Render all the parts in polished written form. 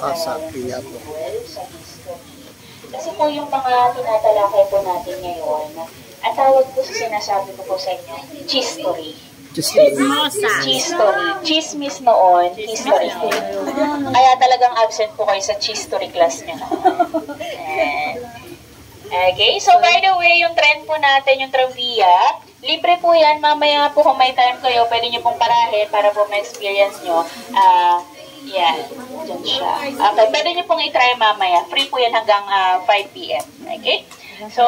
Kasakiya po. Kasi po yung mga tinatalakay po natin ngayon, ang tawag po sa sinasabi ko po sa inyo, history. History. Chismis noon, history. Kaya talagang absent po kayo sa history class nyo. Okay, so by the way, yung trend po natin, yung trivia, libre po yan. Mamaya po kung may time kayo, pwede nyo pong parahin para po ma-experience nyo. Yan, dyan siya. Okay, pwede nyo pong i-try mamaya. Free po yan hanggang 5 p.m. Okay? So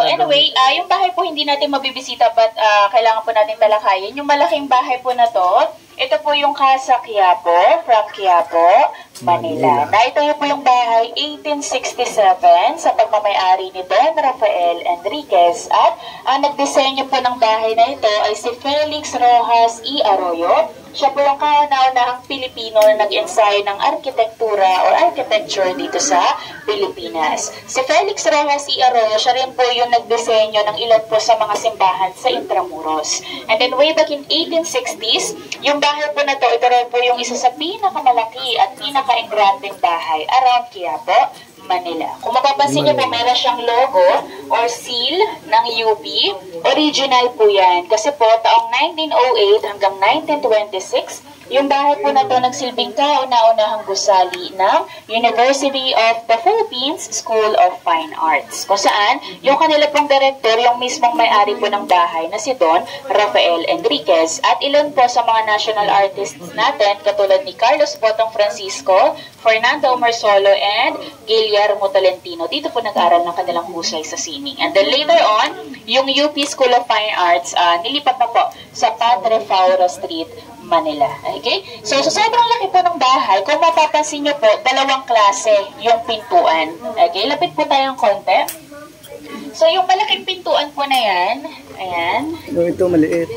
anyway, yung bahay po hindi natin mabibisita but kailangan po natin talakayin. Yung malaking bahay po na to, ito po yung Casa Quiapo from Quiapo, Manila. Na ito po yung bahay 1867 sa pagmamayari ni Don Rafael Enriquez at ang nagdisenyo po ng bahay na ito ay si Felix Rojas E. Arroyo. Siya po yung kauna-unahang Pilipino na nag-ensayo ng arkitektura or architecture dito sa Pilipinas. Si Felix Rojas E. Arroyo, siya rin po yung nagdisenyo ng ilan po sa mga simbahan sa Intramuros. And then way back in 1860s, yung bahay po na to, ito rin po yung isa sa pinakamalaki at pinaka-engranding bahay around Quiapo, Manila. Kung mapapansin niyo po, meron siyang logo or seal ng UP. Original po yan. Kasi po, taong 1908 hanggang 1926, yung bahay po na to nagsilbing kauna-unahang gusali ng University of the Philippines School of Fine Arts. Kung saan, yung kanila pong director, yung mismong may-ari po ng bahay na si Don Rafael Enriquez. At ilan po sa mga national artists natin, katulad ni Carlos Botong Francisco, Fernando Marsolo, and Guillermo Tolentino. Dito po nag-aral ng kanilang husay sa sining. And then later on, yung UP School of Fine Arts, nilipat na po sa Padre Faura Street, Manila. Okay? So, sa sobrang laki po ng bahay, kung mapapansin nyo po, dalawang klase yung pintuan. Okay? Lapit po tayong konti. So, yung malaking pintuan po na yan, ayan. Ito maliit.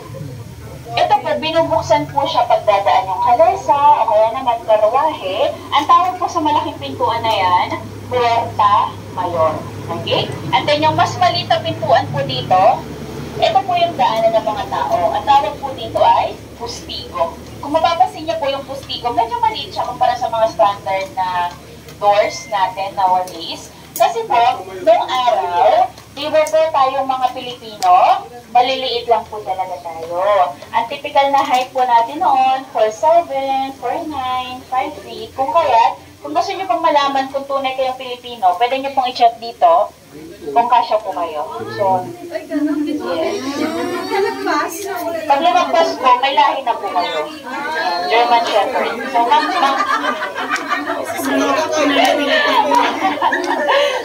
Ito po, binubuksan po siya pagdadaan yung kalesa, o kaya naman karwahe. Ang tawag po sa malaking pintuan na yan, Puerta Mayor. Okay? And then yung mas maliit na pintuan po dito, ito po yung daanan ng mga tao. Ang tawag po dito ay pustigo. Kung mapapansin niyo po yung pustigo, medyo maliit siya kumpara sa mga standard na doors natin nowadays. Kasi po, noong araw, di ba po tayong mga Pilipino, maliliit lang po talaga tayo. Ang typical na height po natin noon, 4'7", 4'9", 5 feet. Kung kaya, kung gusto niyo pong malaman kung tunay kayong Pilipino, pwede niyo pong i-check dito kung kasya po kayo. So, yes. Pag lumagpas po, may lahi na po kayo. German Shepherd.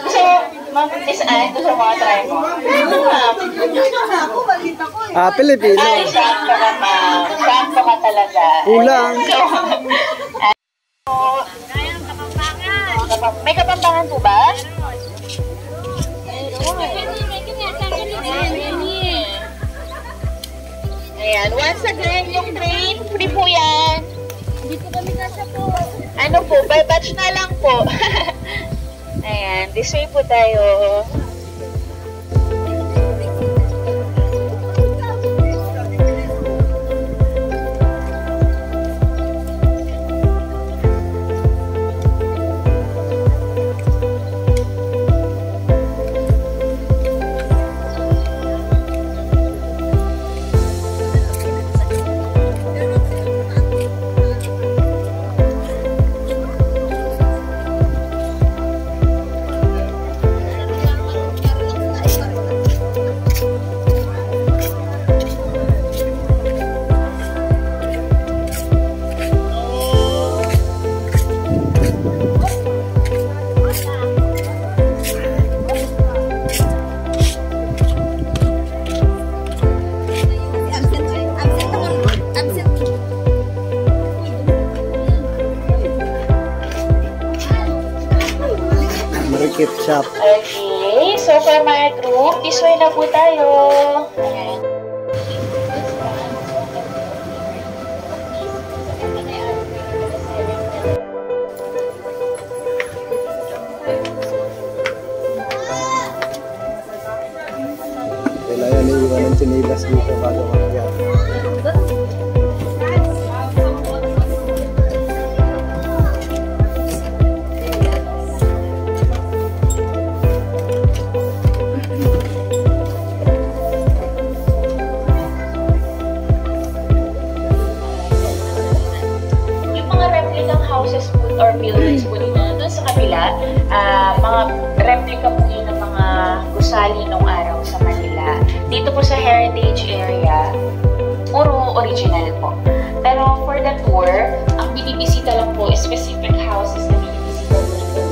So, Ma'am Miss Anne, gusto mo try mo? Pilipino. Ay, sakto ka, ma'am. Sakto ka talaga. Ulang. May Kapampangan po ba? Ayan, once again, yung train, free po yan. Dito kami kasya po. Ano po, by batch na lang po. Ayan, this way po tayo. Marikit shop. Okay, so for my group, this way na po tayo. Ayan. Kailangan iiwan ng chinilas dito bago magyari. houses po or buildings po dito. Doon sa kabila, mga replica po yun ng mga gusali nung araw sa Manila. Dito po sa heritage area, puro original po. Pero for the tour, ang binibisita lang po is specific houses na binibisita po dito.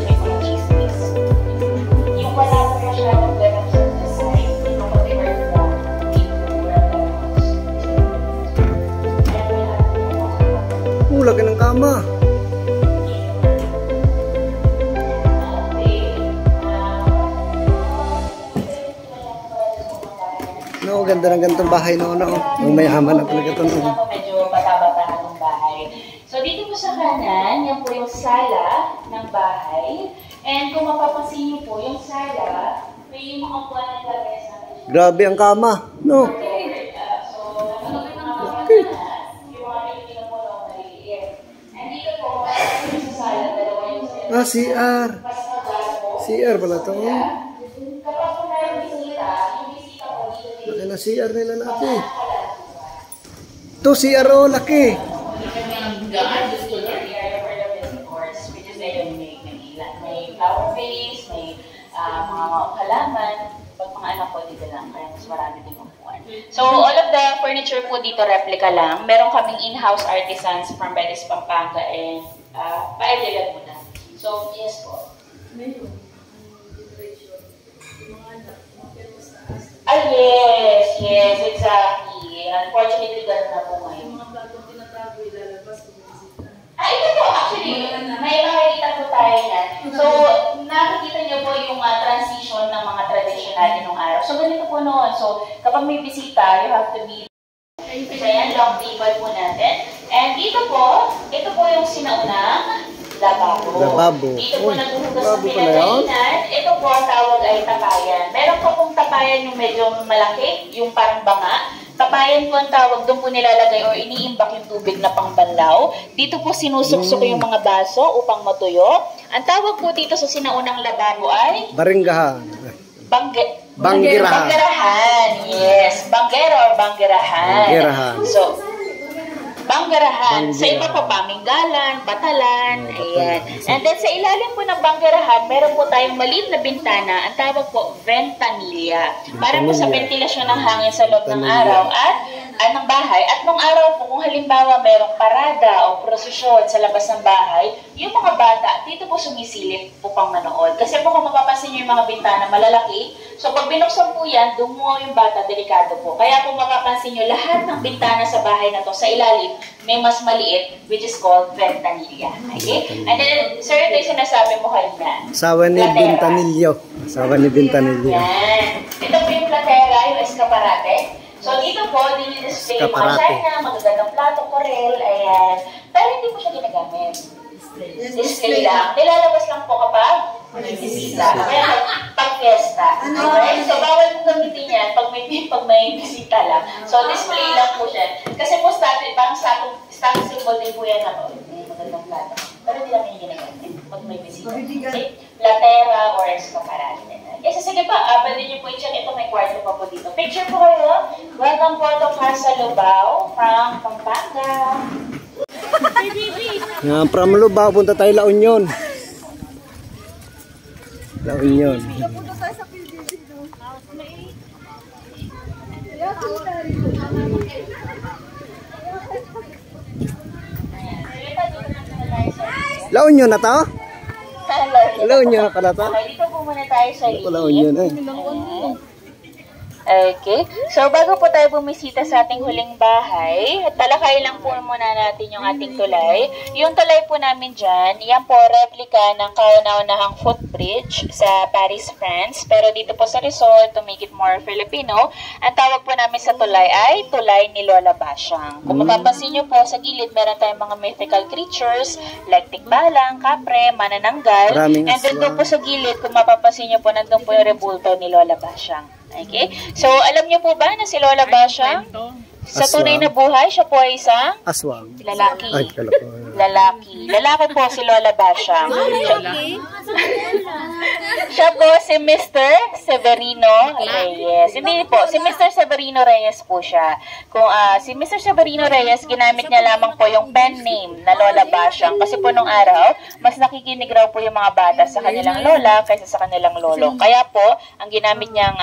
May mga chismis. Yung wala po na siya ng ganap sa design, yung pag-bird po, dito po ang house. Laki ng kama. No, ganda ng gantong bahay noon. Ang mayaman ang talaga ito. Medyo bata-bata ng bahay. So, dito po sa kanan, yan po yung sala ng bahay. And kung mapapansin niyo po, yung sala, may yung mga buwan ng lamesa. Grabe ang kama. No. So, yung mga Pilipino po na maliliit. And dito po, sa sala, dalawa yung sala. CR. CR pala ito. Kapag po na yung bisita po dito. Laki na CR nila natin. Ito CR o, laki. May flower vase, may mga halaman, pag mga anak ko dito lang, kaya mas marami din upuan. So, all of the furniture po dito replica lang. Meron kaming in-house artisans from Betis, Pampanga, and paedilan mo na. So, yes po. Yes, exactly. Unfortunately, gano'n na po ngayon. Ito po, actually, may makikita po tayo yan. So, nakikita niyo po yung transition ng mga traditional nung araw. So, ganito po noon. So, kapag may bisita, you have to be. So, yan, long table po natin. And dito po, ito po yung sinaunang lababo. Dito po naghuhugas sa pinagkainan. Ito po ang tawag ay tapayan. Meron po pong tapayan yung medyo malaki, yung parang banga. Tapayan po ang tawag, doon po nilalagay o iniimbak yung tubig na pangbanlaw. Dito po sinusuksok yung mga baso upang matuyo. Ang tawag po dito sa sinaunang lababo ay? Baringgahan. Banggerahan. Yes. Banggera or banggerahan. So, banggerahan. Sa iba pa, paminggalan, batalan, ayan. And then sa ilalim po ng banggerahan, meron po tayong maliit na bintana. Ang tawag po, ventanilla. Para po sa ventilasyon ng hangin sa loob ng araw at ng bahay. At nung araw po, kung halimbawa merong parada o prosesyon sa labas ng bahay, yung mga bata, dito po sumisilip upang manood. Kasi po kung mapapansin nyo yung mga bintana malalaki, so pag binuksan po yan, dumuo yung bata, delikado po. Kaya kung mapapansin nyo, lahat ng bintana sa bahay na to, sa ilalim, may mas maliit, which is called ventanilla. Okay? And then, sir, ito yung sinasabi mo kanina. Sawa ni Ventanillo. Sawa ni Ventanillo. Yan. Ito po yung platera, yung escaparate. So, dito po, dinidisplay yung mga china, magagandang plato, korel, ayan. Pero hindi po siya ginagamit. Display lang. Nilalabas lang po kapag bisita. Kaya pag fiesta. Okay? So, bawal po gamitin yan pag may bisita lang. So, display lang po siya. Kasi po, parang status symbol din po yan ako. Magandang plato. Pero hindi namin yung ginagamit pag may bisita. Okay? Platera or escaparate. Yes, sige pa, pwede niyo po i-check. Ito, may kwarto pa po dito. Picture po kayo. Welcome po to Casa Lubao from Pampanga. From Lubao, punta tayo La Union. La Union. La Union na to? La Union na pala to? Okay, dito po muna tayo sa liit. La Union eh. Okay. So, bago po tayo bumisita sa ating huling bahay, talakay lang po muna natin yung ating tulay. Yung tulay po namin dyan, yan po replica ng kauna-unahang footbridge sa Paris, France. Pero dito po sa resort, to make it more Filipino, ang tawag po namin sa tulay ay tulay ni Lola Basyang. Kung mapapansin nyo po, sa gilid, meron tayong mga mythical creatures like tikbalang, kapre, manananggal. And then doon po sa gilid, kung mapapansin nyo po, nandun po yung rebulto ni Lola Basyang. Okay? So, alam niyo po ba na si Lola Basyang, Sa tunay na buhay, siya po ay isang Aswang. lalaki. Ay, kala ko. Lalaki po si Lola Basyang. Siya po si Mr. Severino Reyes. Hindi po, si Mr. Severino Reyes po siya. Kung si Mr. Severino Reyes, ginamit niya lamang po yung pen name na Lola Basyang. Kasi po nung araw, mas nakikinig raw po yung mga bata sa kanilang lola kaysa sa kanilang lolo. Kaya po, ang ginamit niyang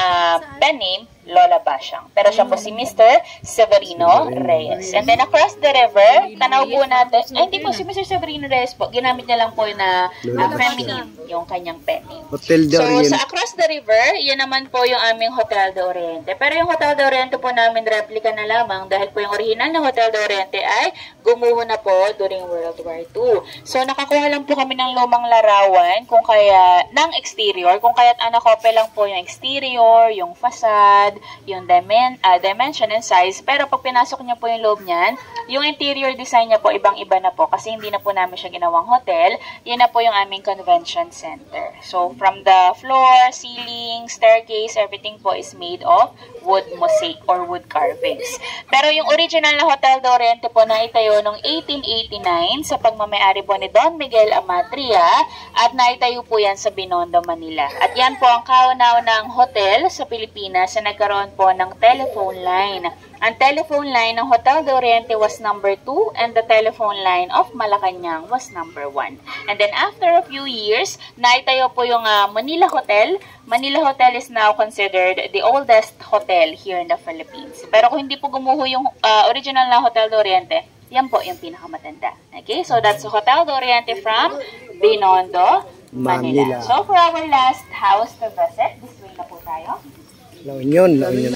pen name, Lola Basyang. Pero siya po si Mr. Severino Reyes. And then across the river, tanaw po natin, hindi po si Mr. Severino Reyes po, ginamit niya lang po na feminine, yung kanyang pen name. Hotel de So, Oriente. sa across the river, yun naman po yung aming Hotel de Oriente. Pero yung Hotel de Oriente po namin, replica na lamang dahil po yung original na Hotel de Oriente ay gumuho na po during World War II. So, nakakuha lang po kami ng lumang larawan kung kaya, ng exterior, kung kaya't anakope lang po yung exterior, yung facade, yung dimension and size. Pero pag pinasok niyo po yung loob niyan, yung interior design niya po, ibang-iba na po kasi hindi na po namin siya ginawang hotel. Yun na po yung aming convention center. So, from the floor, ceiling, staircase, everything po is made of wood mosaic or wood carvings. Pero yung original na Hotel de Oriente po na itayo noong 1889 sa pagmamayari po ni Don Miguel Amatria at naitayo po yan sa Binondo, Manila. At yan po ang kauna-unang hotel sa Pilipinas na nagkaroon po ng telephone line. Ang telephone line ng Hotel de Oriente was number 2 and the telephone line of Malacanang was number 1. And then after a few years, naitayo po yung Manila Hotel. Manila Hotel is now considered the oldest hotel here in the Philippines. Pero kung hindi po gumuho yung original na Hotel de Oriente, yan po yung pinakamatanda. Okay, so that's Hotel de Oriente from Binondo, Manila. So for our last house to visit, this way na po tayo. La Union, La Union.